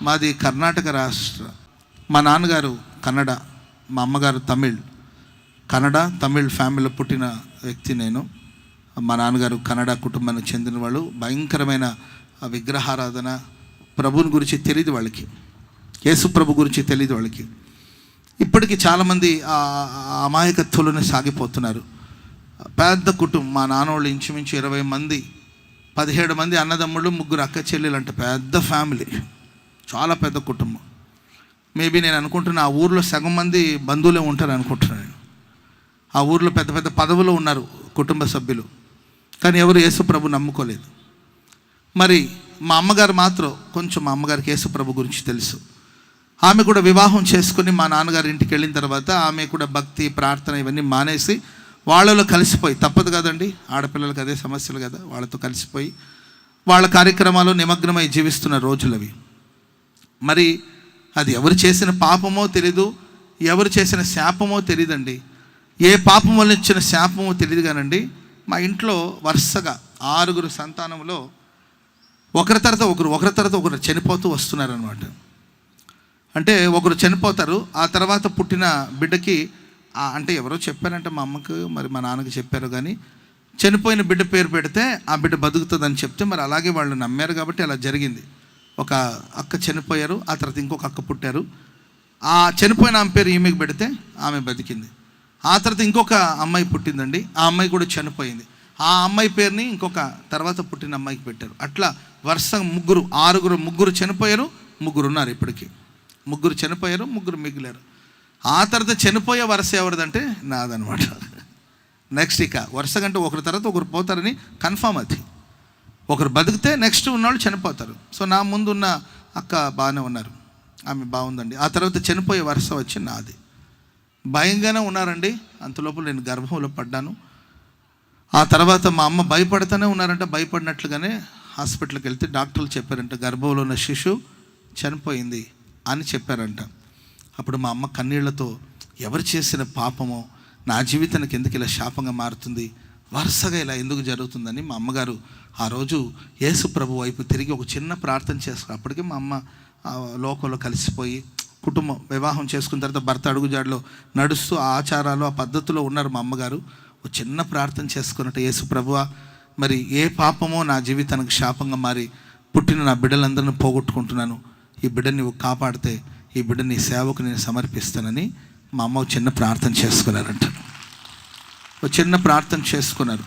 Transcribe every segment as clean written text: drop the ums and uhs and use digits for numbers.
మాది కర్ణాటక రాష్ట్రం. మా నాన్నగారు కన్నడ, మా అమ్మగారు తమిళ్. కన్నడ తమిళ్ ఫ్యామిలీలో పుట్టిన వ్యక్తి నేను. మా నాన్నగారు కన్నడ కుటుంబానికి చెందిన వాళ్ళు. భయంకరమైన విగ్రహారాధన, ప్రభుని గురించి తెలియదు వాళ్ళకి, యేసు ప్రభు గురించి తెలియదు వాళ్ళకి. ఇప్పటికీ చాలామంది అమాయకత్వంలోనే సాగిపోతున్నారు. పెద్ద కుటుంబం, మా నాన్నోళ్ళు ఇంచుమించు 20 మంది, 17 మంది అన్నదమ్ముళ్ళు, 3 అక్క చెల్లెలు అంటే పెద్ద ఫ్యామిలీ, చాలా పెద్ద కుటుంబం. మేబీ నేను అనుకుంటున్నా ఆ ఊర్లో సగం మంది బంధువులే ఉంటారు అనుకుంటున్నాను. ఆ ఊర్లో పెద్ద పెద్ద పదవులు ఉన్నారు కుటుంబ సభ్యులు, కానీ ఎవరు యేసు ప్రభు నమ్ముకోలేదు. మరి మా అమ్మగారు మాత్రం కొంచెం, మా అమ్మగారికి యేసు ప్రభు గురించి తెలుసు. ఆమె కూడా వివాహం చేసుకుని మా నాన్నగారి ఇంటికి వెళ్ళిన తర్వాత ఆమె కూడా భక్తి, ప్రార్థన ఇవన్నీ మానేసి వాళ్ళలో కలిసిపోయి, తప్పదు కదండి, ఆడపిల్లలకి అదే సమస్యలు కదా, వాళ్ళతో కలిసిపోయి వాళ్ళ కార్యక్రమాలు నిమగ్నమై జీవిస్తున్న రోజులు అవి. మరి అది ఎవరు చేసిన పాపమో తెలీదు, ఎవరు చేసిన శాపమో తెలియదండి. ఏ పాపం వల్ల ఇచ్చిన శాపమో తెలియదు కానండి. మా ఇంట్లో వరుసగా 6 సంతానంలో ఒకరి తర్వాత ఒకరు చనిపోతూ వస్తున్నారనమాట. అంటే ఒకరు చనిపోతారు, ఆ తర్వాత పుట్టిన బిడ్డకి అంటే ఎవరో చెప్పారంటే మా అమ్మకు, మరి మా నాన్నకి చెప్పారు, కానీ చనిపోయిన బిడ్డ పేరు పెడితే ఆ బిడ్డ బతుకుతుందని చెప్తే మరి అలాగే వాళ్ళు నమ్మారు కాబట్టి అలా జరిగింది. ఒక అక్క చనిపోయారు, ఆ తర్వాత ఇంకొక అక్క పుట్టారు. ఆ చనిపోయిన ఆమె పేరు ఈమెకి పెడితే ఆమె బతికింది. ఆ తర్వాత ఇంకొక అమ్మాయి పుట్టిందండి, ఆ అమ్మాయి కూడా చనిపోయింది. ఆ అమ్మాయి పేరుని ఇంకొక తర్వాత పుట్టిన అమ్మాయికి పెట్టారు. అట్లా వరుసగా 6 చనిపోయారు, 3 ఉన్నారు ఇప్పటికీ. 3 చనిపోయారు, 3 మిగిలారు. ఆ తర్వాత చనిపోయే వరుస ఎవరిదంటే నాదనమాట. నెక్స్ట్ ఇక వరుసగా అంటే ఒకరి తర్వాత ఒకరు పోతారని కన్ఫామ్. అది ఒకరు బతికితే నెక్స్ట్ ఉన్నవాళ్ళు చనిపోతారు. సో నా ముందు ఉన్న అక్క బాగానే ఉన్నారు, ఆమె బాగుందండి. ఆ తర్వాత చనిపోయే వరుస వచ్చి నాది. భయంగానే ఉన్నారండి. అంతలోపు నేను గర్భంలో పడ్డాను. ఆ తర్వాత మా అమ్మ భయపడుతూనే ఉన్నారంట. భయపడినట్లుగానే హాస్పిటల్కి వెళ్తే డాక్టర్లు చెప్పారంట, గర్భంలో ఉన్న శిశువు చనిపోయింది అని చెప్పారంట. అప్పుడు మా అమ్మ కన్నీళ్లతో, ఎవరు చేసిన పాపమో నా జీవితానికి ఎందుకు ఇలా శాపంగా మారుతుంది, వరుసగా ఇలా ఎందుకు జరుగుతుందని మా అమ్మగారు ఆ రోజు యేసు ప్రభు వైపు తిరిగి ఒక చిన్న ప్రార్థన చేస్తారు. అప్పటికే మా అమ్మ లోకంలో కలిసిపోయి కుటుంబం వివాహం చేసుకున్న తర్వాత భర్త అడుగుజాడలో నడుస్తూ ఆ ఆచారాలు, ఆ పద్ధతిలో ఉన్నారు మా అమ్మగారు. ఒక చిన్న ప్రార్థన చేసుకున్నట్టు, యేసు ప్రభువా, మరి ఏ పాపమో నా జీవితానికి శాపంగా మారి పుట్టిన నా బిడ్డలందరినీ పోగొట్టుకుంటున్నాను, ఈ బిడ్డని నువ్వు కాపాడితే ఈ బిడ్డ నీ సేవకు నేను సమర్పిస్తానని మా అమ్మ చిన్న ప్రార్థన చేసుకున్నారంట. ఒక చిన్న ప్రార్థన చేసుకున్నారు.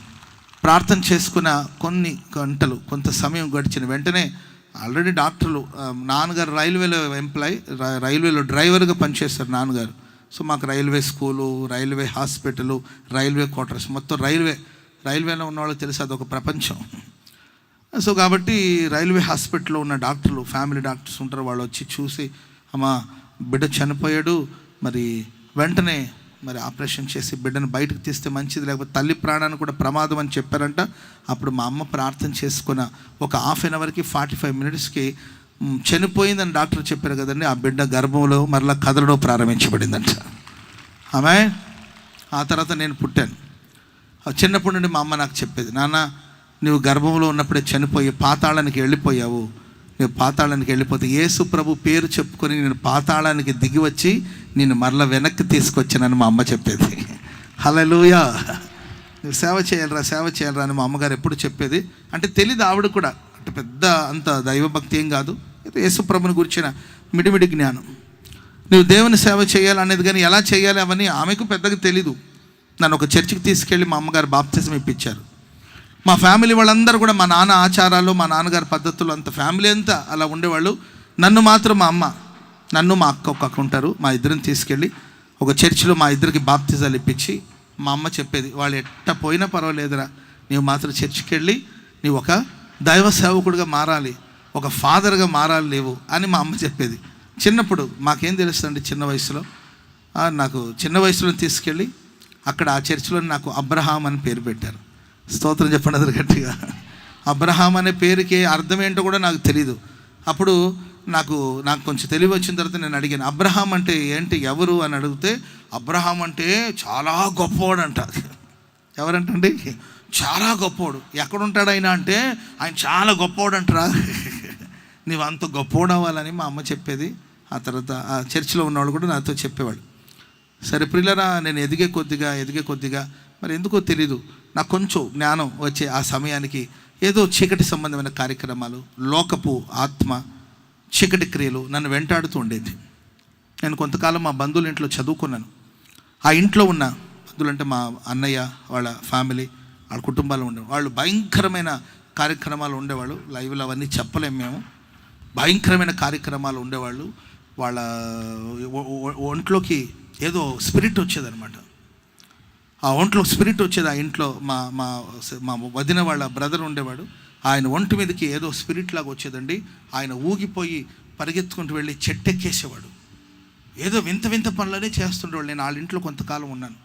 ప్రార్థన చేసుకున్న కొన్ని గంటలు, కొంత సమయం గడిచిన వెంటనే ఆల్రెడీ డాక్టర్లు, నాన్నగారు రైల్వేలో రైల్వేలో డ్రైవర్గా పనిచేస్తారు నాన్నగారు. సో మాకు railway school, railway hospital, railway quarters, మొత్తం రైల్వేలో ఉన్న వాళ్ళు తెలుసు, అదొక ప్రపంచం. సో కాబట్టి రైల్వే హాస్పిటల్లో ఉన్న డాక్టర్లు, ఫ్యామిలీ డాక్టర్స్ ఉంటారు, వాళ్ళు వచ్చి చూసి, అమ్మ బిడ్డ చనిపోయాడు, మరి వెంటనే మరి ఆపరేషన్ చేసి బిడ్డను బయటకు తీస్తే మంచిది, లేకపోతే తల్లి ప్రాణాన్ని కూడా ప్రమాదం అని చెప్పారంట. అప్పుడు మా అమ్మ ప్రార్థన చేసుకున్న ఒక 1/2 అవర్కి 45 మినిట్స్కి చనిపోయిందని డాక్టర్ చెప్పారు కదండి. ఆ బిడ్డ గర్భంలో మరలా కదలడం ప్రారంభించబడిందంట. ఆమె ఆ తర్వాత నేను పుట్టాను. చిన్నప్పటి నుండి మా అమ్మ నాకు చెప్పేది, నాన్న నువ్వు గర్భంలో ఉన్నప్పుడే చనిపోయి పాతాళానికి వెళ్ళిపోయావు, నువ్వు పాతాళానికి వెళ్ళిపోతే యేసు ప్రభు పేరు చెప్పుకొని నేను పాతాళానికి దిగి వచ్చి నేను మరలా వెనక్కి తీసుకొచ్చానని మా అమ్మ చెప్పేది. హల్లెలూయా, నువ్వు సేవ చేయాలరా అని మా అమ్మగారు ఎప్పుడు చెప్పేది. అంటే తెలీదు ఆవిడ కూడా, అంటే పెద్ద అంత దైవభక్తి ఏం కాదు, యేసు ప్రభుని గురించిన మిడిమిడి జ్ఞానం. నువ్వు దేవుని సేవ చేయాలనేది, కానీ ఎలా చేయాలి అవన్నీ ఆమెకు పెద్దగా తెలీదు. నన్ను ఒక చర్చికి తీసుకెళ్ళి మా అమ్మగారు బాప్తిజం ఇప్పించారు. మా ఫ్యామిలీ వాళ్ళందరూ కూడా మా నాన్న ఆచారాలు, మా నాన్నగారి పద్ధతులు, అంత ఫ్యామిలీ అంతా అలా ఉండేవాళ్ళు. నన్ను మాత్రం మా అమ్మ, నన్ను మా అక్క, ఒక అక్క ఉంటారు, మా ఇద్దరిని తీసుకెళ్ళి ఒక చర్చిలో మా ఇద్దరికి బాప్తిజాలు ఇప్పించి మా అమ్మ చెప్పేది, వాళ్ళు ఎట్ట పోయినా పర్వాలేదురా, నీవు మాత్రం చర్చికి వెళ్ళి నీవు ఒక దైవ సేవకుడిగా మారాలి, ఒక ఫాదర్గా మారాలి లేవు అని మా అమ్మ చెప్పేది. చిన్నప్పుడు మాకేం తెలుస్తుంది, చిన్న వయసులో తీసుకెళ్ళి అక్కడ ఆ చర్చిలో నాకు అబ్రహాం అని పేరు పెట్టారు. స్తోత్రం చెప్పండి అది గట్టిగా. అబ్రహాం అనే పేరుకి అర్థం ఏంటో కూడా నాకు తెలీదు. అప్పుడు నాకు కొంచెం తెలివి వచ్చిన తర్వాత నేను అడిగాను, అబ్రహాం అంటే ఏంటి, ఎవరు అని అడిగితే, అబ్రహాం అంటే చాలా గొప్పవాడు అంట. ఎవరంటండి? చాలా గొప్పవాడు. ఎక్కడుంటాడు ఆయన అంటే, ఆయన చాలా గొప్పవాడు అంటారా. నీవు అంత గొప్పోడవ్వాలని మా అమ్మ చెప్పేది. ఆ తర్వాత ఆ చర్చిలో ఉన్నవాళ్ళు కూడా నాతో చెప్పేవాడు. సరే ప్రియులారా, నేను ఎదిగే కొద్దిగా మరి ఎందుకో తెలీదు నాకు కొంచెం జ్ఞానం వచ్చే ఆ సమయానికి ఏదో చీకటి సంబంధమైన కార్యక్రమాలు, లోకపు ఆత్మ, చీకటి క్రియలు నన్ను వెంటాడుతూ ఉండేది. నేను కొంతకాలం మా బంధువుల ఇంట్లో చదువుకున్నాను. ఆ ఇంట్లో ఉన్న బంధువులు అంటే మా అన్నయ్య వాళ్ళ ఫ్యామిలీ, వాళ్ళ కుటుంబాలు ఉండేవాళ్ళు. వాళ్ళు భయంకరమైన కార్యక్రమాలు ఉండేవాళ్ళు. లైవ్లో అవన్నీ చెప్పలేము మేము. భయంకరమైన కార్యక్రమాలు ఉండేవాళ్ళు. వాళ్ళ ఒంట్లోకి ఏదో స్పిరిట్ వచ్చేదనమాట. ఆ ఒంట్లో స్పిరిట్ వచ్చేది. ఆ ఇంట్లో మా మా మా వదిన వాళ్ళ బ్రదర్ ఉండేవాడు. ఆయన ఒంటి మీదకి ఏదో స్పిరిట్ లాగా వచ్చేదండి. ఆయన ఊగిపోయి పరిగెత్తుకుంటూ వెళ్ళి చెట్టెక్కేసేవాడు. ఏదో వింత వింత పనులనే చేస్తుండేవాళ్ళు. నేను వాళ్ళ ఇంట్లో కొంతకాలం ఉన్నాను.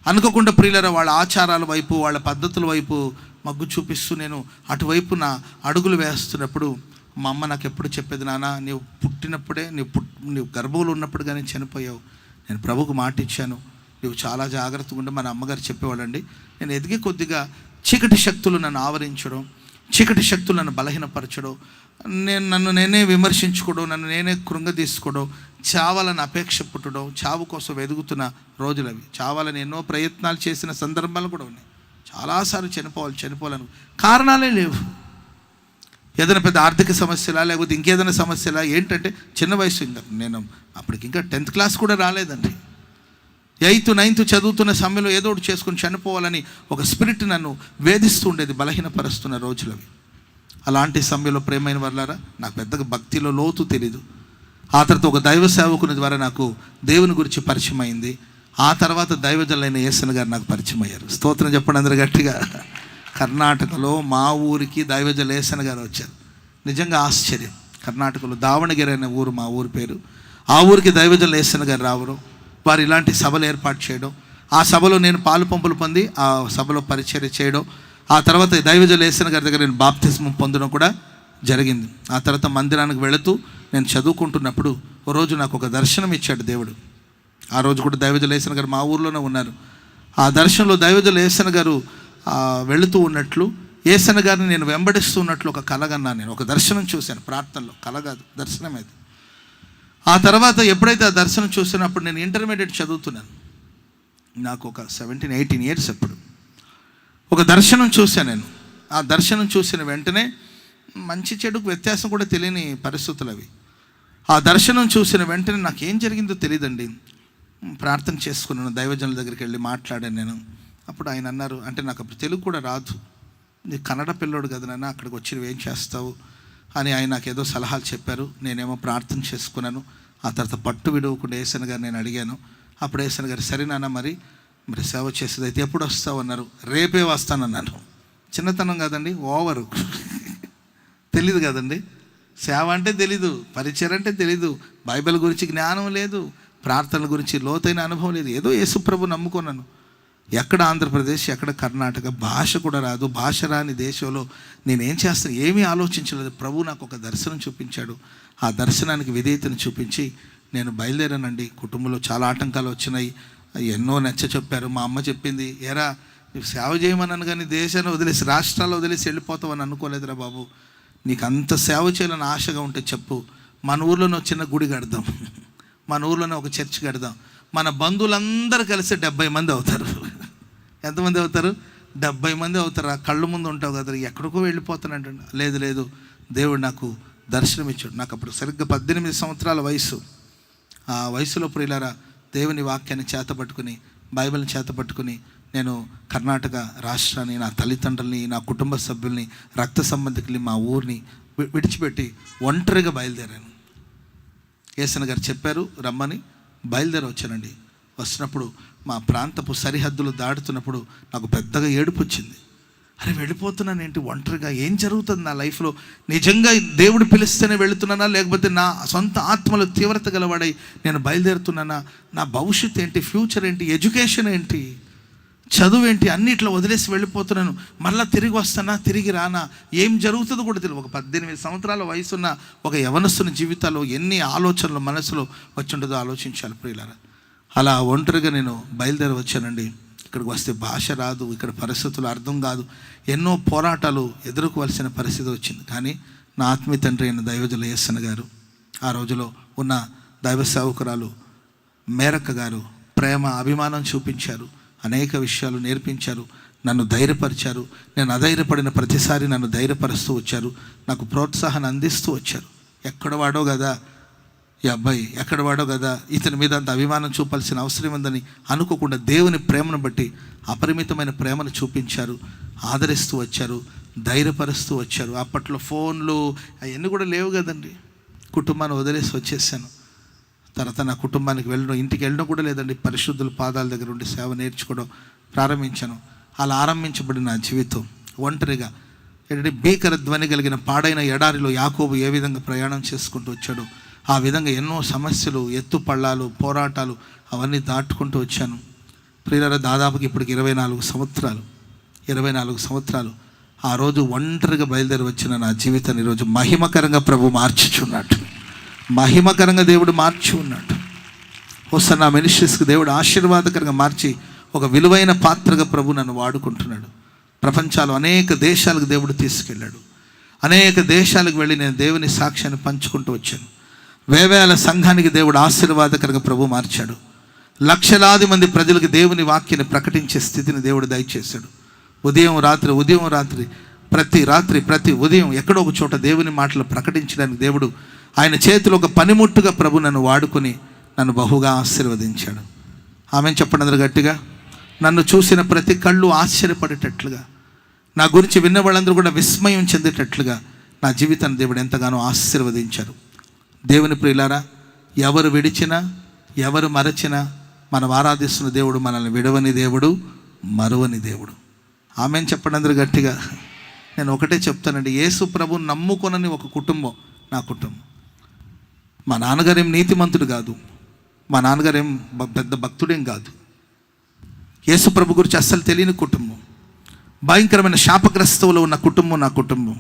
అనుకోకుండా ప్రియులరా, వాళ్ళ ఆచారాల వైపు, వాళ్ళ పద్ధతుల వైపు మగ్గు చూపిస్తూ నేను అటువైపు నా అడుగులు వేస్తున్నప్పుడు మా అమ్మ నాకు ఎప్పుడు చెప్పేది, నాన్న నీవు పుట్టినప్పుడే నీవు గర్భంలో ఉన్నప్పుడు కానీ చనిపోయావు. నేను ప్రభువుకు మాట ఇచ్చాను, నువ్వు చాలా జాగ్రత్తగా ఉండి. మన అమ్మగారు చెప్పేవాళ్ళండి. నేను ఎదిగే కొద్దిగా చీకటి శక్తులు నన్ను ఆవరించడం, చీకటి శక్తులు నన్ను బలహీనపరచడం, నన్ను నేనే విమర్శించుకోవడం, నన్ను నేనే కృంగదీసుకోవడం, చావాలని అపేక్ష పుట్టడం, చావు కోసం వెతుకుతున్న రోజులు అవి. చావాలని ఎన్నో ప్రయత్నాలు చేసిన సందర్భాలు కూడా ఉన్నాయి. చాలాసార్లు చనిపోవాలని కారణాలే లేవు. ఏదైనా పెద్ద ఆర్థిక సమస్యలా, లేకపోతే ఇంకేదైనా సమస్యలా, ఏంటంటే చిన్న వయసు. ఇంకా నేను అప్పటికి ఇంకా 10th క్లాస్ కూడా రాలేదండి. 8th 9th చదువుతున్న సమయంలో ఏదో ఒకటి చేసుకొని చనిపోవాలని ఒక స్పిరిట్ నన్ను వేధిస్తూ ఉండేది, బలహీనపరుస్తున్న రోజులవి. అలాంటి సమయంలో ప్రేమైన వాళ్ళారా, నాకు పెద్దగా భక్తిలో లోతు తెలీదు. ఆ తర్వాత ఒక దైవ సేవకుని ద్వారా నాకు దేవుని గురించి పరిచయం అయింది. ఆ తర్వాత దైవజనులైన యేసన్న గారు నాకు పరిచయం అయ్యారు. స్తోత్రం చెప్పండి అందరు గట్టిగా. కర్ణాటకలో మా ఊరికి దైవజనులు యేసన్న గారు వచ్చారు. నిజంగా ఆశ్చర్యం. కర్ణాటకలో దావణగిరి అనే ఊరు మా ఊరి పేరు. ఆ ఊరికి దైవజనులు యేసన్న గారు రావడం, వారు ఇలాంటి సభలు ఏర్పాటు చేయడం, ఆ సభలో నేను పాలు పంపులు పొంది ఆ సభలో పరిచర్య చేయడం, ఆ తర్వాత దైవజనులు యేసన్న గారి దగ్గర నేను బాప్తిస్మం పొందడం కూడా జరిగింది. ఆ తర్వాత మందిరానికి వెళుతూ నేను చదువుకుంటున్నప్పుడు ఓ రోజు నాకు ఒక దర్శనం ఇచ్చాడు దేవుడు. ఆ రోజు కూడా దైవజనులు యేసన్న గారు మా ఊర్లోనే ఉన్నారు. ఆ దర్శనంలో దైవజనులు యేసన్న గారు వెళుతూ ఉన్నట్లు, యేసన్న గారిని నేను వెంబడిస్తూ ఉన్నట్లు ఒక కలగన్నాను. నేను ఒక దర్శనం చూశాను, ప్రార్థనలో, కల కాదు, దర్శనం అది. ఆ తర్వాత ఎప్పుడైతే ఆ దర్శనం చూసినప్పుడు నేను ఇంటర్మీడియట్ చదువుతున్నాను. నాకు ఒక 17-18 years అప్పుడు ఒక దర్శనం చూశాను నేను. ఆ దర్శనం చూసిన వెంటనే మంచి చెడుకు వ్యత్యాసం కూడా తెలియని పరిస్థితులు అవి. ఆ దర్శనం చూసిన వెంటనే నాకు ఏం జరిగిందో తెలియదండి. ప్రార్థన చేసుకున్నాను, దైవజనుల దగ్గరికి వెళ్ళి మాట్లాడాను నేను. అప్పుడు ఆయన అన్నారు, అంటే నాకు అప్పుడు తెలుగు కూడా రాదు, నీ కన్నడ పిల్లోడు కదా నాన్న, అక్కడికి వచ్చి నువ్వేం చేస్తావు అని ఆయన నాకు ఏదో సలహాలు చెప్పారు. నేనేమో ప్రార్థన చేసుకున్నాను. ఆ తర్వాత పట్టు విడవకుండా యేసన్న గారు నేను అడిగాను. అప్పుడు యేసన్న గారు, సరే నాన్న మరి సేవ చేసేది అయితే ఎప్పుడు వస్తావు అన్నారు. రేపే వస్తానన్నాను. చిన్నతనం కాదండి, ఓవరు తెలీదు కదండి. సేవ అంటే తెలీదు, పరిచయం అంటే తెలీదు, బైబిల్ గురించి జ్ఞానం లేదు, ప్రార్థనల గురించి లోతైన అనుభవం లేదు. ఏదో యేసుప్రభు నమ్ముకున్నాను. ఎక్కడ ఆంధ్రప్రదేశ్, ఎక్కడ కర్ణాటక, భాష కూడా రాదు. భాష రాని దేశంలో నేనేం చేస్తాను ఏమీ ఆలోచించలేదు. ప్రభు నాకు ఒక దర్శనం చూపించాడు. ఆ దర్శనానికి విధేయతను చూపించి నేను బయలుదేరానండి. కుటుంబంలో చాలా ఆటంకాలు వచ్చినాయి, ఎన్నో నచ్చ చెప్పారు. మా అమ్మ చెప్పింది, ఏరా నువ్వు సేవ చేయమన్నాను కానీ దేశాన్ని వదిలేసి, రాష్ట్రాలు వదిలేసి వెళ్ళిపోతావని అనుకోలేదురా బాబు. నీకు అంత సేవ చేయాలని ఆశగా ఉంటే చెప్పు, మన ఊర్లోనే ఒక చిన్న గుడి కడదాం, మన ఊర్లోనే ఒక చర్చ్ కడదాం. మన బంధువులందరూ కలిసి 70 మంది అవుతారు. ఎంతమంది అవుతారు? 70 మంది అవుతారు. ఆ కళ్ళు ముందు ఉంటావు కదా, ఎక్కడికో వెళ్ళిపోతానంట. లేదు, దేవుడు నాకు దర్శనం ఇచ్చాడు. నాకు అప్పుడు సరిగ్గా 18 సంవత్సరాల వయసు. ఆ వయసులో ప్రియులారా, దేవుని వాక్యాన్ని చేతపట్టుకుని, బైబిల్ని చేతపట్టుకుని నేను కర్ణాటక రాష్ట్రాన్ని, నా తల్లిదండ్రుల్ని, నా కుటుంబ సభ్యుల్ని, రక్త సంబంధికుల్ని, మా ఊరిని విడిచిపెట్టి ఒంటరిగా బయలుదేరాను. యేసన్న గారు చెప్పారు రమ్మని, బయలుదేరి వచ్చానండి. వస్తున్నప్పుడు మా ప్రాంతపు సరిహద్దులు దాటుతున్నప్పుడు నాకు పెద్దగా ఏడుపు వచ్చింది. అరే వెళ్ళిపోతున్నాను ఏంటి ఒంటరిగా, ఏం జరుగుతుంది నా లైఫ్లో? నిజంగా దేవుడు పిలిస్తేనే వెళుతున్నానా, లేకపోతే నా సొంత ఆత్మలో తీవ్రత గలవాడై నేను బయలుదేరుతున్నానా? నా భవిష్యత్తు ఏంటి, ఫ్యూచర్ ఏంటి, ఎడ్యుకేషన్ ఏంటి, చదువు ఏంటి, అన్నిట్లో వదిలేసి వెళ్ళిపోతున్నాను. మళ్ళీ తిరిగి వస్తానా, తిరిగి రానా, ఏం జరుగుతుందో కూడా తెలియదు. ఒక 18 సంవత్సరాల వయసున్న ఒక యవనస్తుని జీవితాల్లో ఎన్ని ఆలోచనలు మనసులో వచ్చి ఉండదో ఆలోచించాలి ప్రియులారా. అలా ఒంటరిగా నేను బయలుదేరి వచ్చానండి. ఇక్కడికి వస్తే భాష రాదు, ఇక్కడ పరిస్థితులు అర్థం కాదు, ఎన్నో పోరాటాలు ఎదుర్కోవాల్సిన పరిస్థితి వచ్చింది. కానీ నా ఆత్మీయ తండ్రి అయిన దైవజుల యేసన్న గారు, ఆ రోజులో ఉన్న దైవ సేవకురాలు మేరక్క గారు ప్రేమ అభిమానం చూపించారు, అనేక విషయాలు నేర్పించారు, నన్ను ధైర్యపరిచారు. నేను అధైర్యపడిన ప్రతిసారి నన్ను ధైర్యపరుస్తూ వచ్చారు, నాకు ప్రోత్సాహాన్ని అందిస్తూ వచ్చారు. ఎక్కడ వాడో కదా ఈ అబ్బాయి, ఎక్కడ వాడో కదా ఇతని మీద అంత అభిమానం చూపాల్సిన అవసరం ఉందని అనుకోకుండా దేవుని ప్రేమను బట్టి అపరిమితమైన ప్రేమను చూపించారు, ఆదరిస్తూ వచ్చారు, ధైర్యపరుస్తూ వచ్చారు. అప్పట్లో ఫోన్లు అవన్నీ కూడా లేవు కదండి. కుటుంబాన్ని వదిలేసి వచ్చేసాను. తర్వాత నా కుటుంబానికి వెళ్ళడం, ఇంటికి వెళ్ళడం కూడా లేదండి. పరిశుద్ధుల పాదాల దగ్గర ఉండి సేవ నేర్చుకోవడం ప్రారంభించాను. అలా ఆరంభించబడిన నా జీవితం ఒంటరిగా ఏంటంటే భీకర ధ్వని కలిగిన పాడైన ఎడారిలో యాకోబు ఏ విధంగా ప్రయాణం చేసుకుంటూ వచ్చాడో ఆ విధంగా ఎన్నో సమస్యలు, ఎత్తుపళ్ళాలు, పోరాటాలు అవన్నీ దాటుకుంటూ వచ్చాను. ప్రియులారా, దాదాపుకి ఇప్పటికి 24 సంవత్సరాలు ఆ రోజు ఒంటరిగా బయలుదేరి వచ్చిన నా జీవితాన్ని ఈరోజు మహిమకరంగా ప్రభు మార్చుచున్నాడు. మహిమకరంగా దేవుడు మార్చి ఉన్నాడు. హోసన్నా మినిస్ట్రీస్కి దేవుడు ఆశీర్వాదకరంగా మార్చి ఒక విలువైన పాత్రగా ప్రభు నన్ను వాడుకుంటున్నాడు. ప్రపంచాలు అనేక దేశాలకు దేవుడు తీసుకెళ్ళాడు. అనేక దేశాలకు వెళ్ళి నేను దేవుని సాక్ష్యాన్ని పంచుకుంటూ వచ్చాను. వేవేల సంఘానికి దేవుడు ఆశీర్వాదకరంగా ప్రభు మార్చాడు. లక్షలాది మంది ప్రజలకు దేవుని వాక్యాన్ని ప్రకటించే స్థితిని దేవుడు దయచేశాడు. ఉదయం రాత్రి ప్రతి ఉదయం ఎక్కడో ఒక చోట దేవుని మాటలు ప్రకటించడానికి దేవుడు ఆయన చేతిలో ఒక పనిముట్టుగా ప్రభు నన్ను వాడుకొని నన్ను బహుగా ఆశీర్వదించాడు. ఆమెను చెప్పండి అందరూ గట్టిగా. నన్ను చూసిన ప్రతి కళ్ళు ఆశ్చర్యపడేటట్లుగా, నా గురించి విన్న వాళ్ళందరూ కూడా విస్మయం చెందేటట్లుగా నా జీవితాన్ని దేవుడు ఎంతగానో ఆశీర్వదించారు. దేవుని ప్రియులారా, ఎవరు విడిచినా ఎవరు మరచినా మనం ఆరాధిస్తున్న దేవుడు మనల్ని విడవని దేవుడు, మరువని దేవుడు. ఆమెను చెప్పండి అందరూ గట్టిగా. నేను ఒకటే చెప్తానండి, యేసు ప్రభుని నమ్ముకొనని ఒక కుటుంబం నా కుటుంబం. మా నాన్నగారేం నీతిమంతుడు కాదు, మా నాన్నగారేం పెద్ద భక్తుడేం కాదు. యేసు ప్రభు గురించి అస్సలు తెలియని కుటుంబం, భయంకరమైన శాపగ్రస్తువులో ఉన్న కుటుంబం నా కుటుంబం.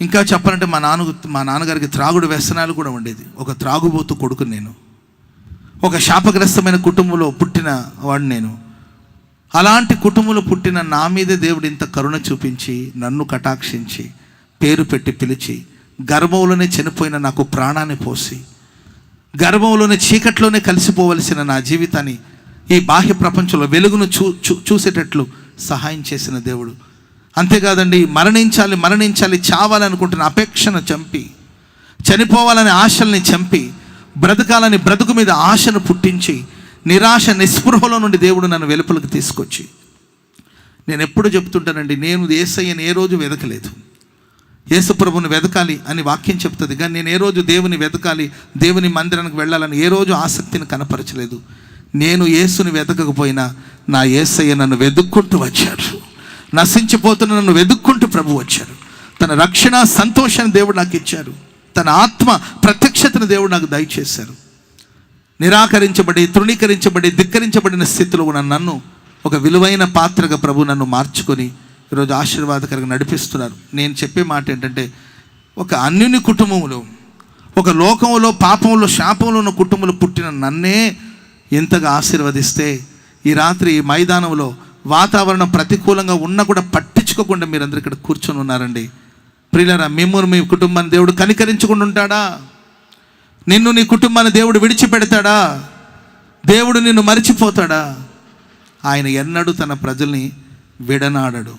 ఇంకా చెప్పాలంటే మా నాన్నగారికి త్రాగుడు వ్యసనాలు కూడా ఉండేది. ఒక త్రాగుబోతు కొడుకు నేను. ఒక శాపగ్రస్తమైన కుటుంబంలో పుట్టిన వాడు నేను. అలాంటి కుటుంబంలో పుట్టిన నా మీదే దేవుడు ఇంత కరుణ చూపించి నన్ను కటాక్షించి పేరు పెట్టి పిలిచి గర్భంలోనే చనిపోయిన నాకు ప్రాణాన్ని పోసి గర్భంలోనే చీకట్లోనే కలిసిపోవలసిన నా జీవితాన్ని ఈ బాహ్య ప్రపంచంలో వెలుగును చూసేటట్లు సహాయం చేసిన దేవుడు. అంతేకాదండి, మరణించాలి చావాలనుకుంటున్న అపేక్షను చంపి, చనిపోవాలనే ఆశల్ని చంపి, బ్రతకాలని బ్రతుకు మీద ఆశను పుట్టించి, నిరాశ నిస్పృహలో నుండి దేవుడు నన్ను వెలుపలకు తీసుకొచ్చి, నేను ఎప్పుడు చెప్తుంటానండి, నేను యేసయ్యని ఏ రోజు వెతకలేదు. యేసు ప్రభుని వెతకాలి అని వాక్యం చెప్తుంది, కానీ నేను ఏ రోజు దేవుని వెతకాలి, దేవుని మందిరానికి వెళ్ళాలని ఏ రోజు ఆసక్తిని కనపరచలేదు. నేను యేసుని వెతకకపోయినా నా యేసయ్య నన్ను వెతుక్కుంటూ వచ్చాడు. నశించిపోతున్న నన్ను వెతుక్కుంటూ ప్రభు వచ్చారు. తన రక్షణ సంతోషాన్ని దేవుడు నాకు ఇచ్చారు. తన ఆత్మ ప్రత్యక్షతను దేవుడు నాకు దయచేశారు. నిరాకరించబడి, తృణీకరించబడి, ధిక్కరించబడిన స్థితిలో ఉన్న నన్ను ఒక విలువైన పాత్రగా ప్రభు నన్ను మార్చుకొని ఈరోజు ఆశీర్వాదకరంగా నడిపిస్తున్నారు. నేను చెప్పే మాట ఏంటంటే, ఒక అన్యుని కుటుంబంలో, ఒక లోకంలో పాపంలో శాపంలో ఉన్న కుటుంబంలో పుట్టిన నన్నే ఎంతగా ఆశీర్వదిస్తే, ఈ రాత్రి ఈ మైదానంలో వాతావరణం ప్రతికూలంగా ఉన్నా కూడా పట్టించుకోకుండా మీరందరూ ఇక్కడ కూర్చొని ఉన్నారండి. ప్రియులారా, మిమ్మల్ని మీ కుటుంబాన్ని దేవుడు కనికరించకుండా ఉంటాడా? నిన్ను నీ కుటుంబాన్ని దేవుడు విడిచిపెడతాడా? దేవుడు నిన్ను మరిచిపోతాడా? ఆయన ఎన్నడూ తన ప్రజల్ని విడనాడడు,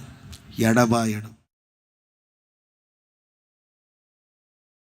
ఎడబాయడు.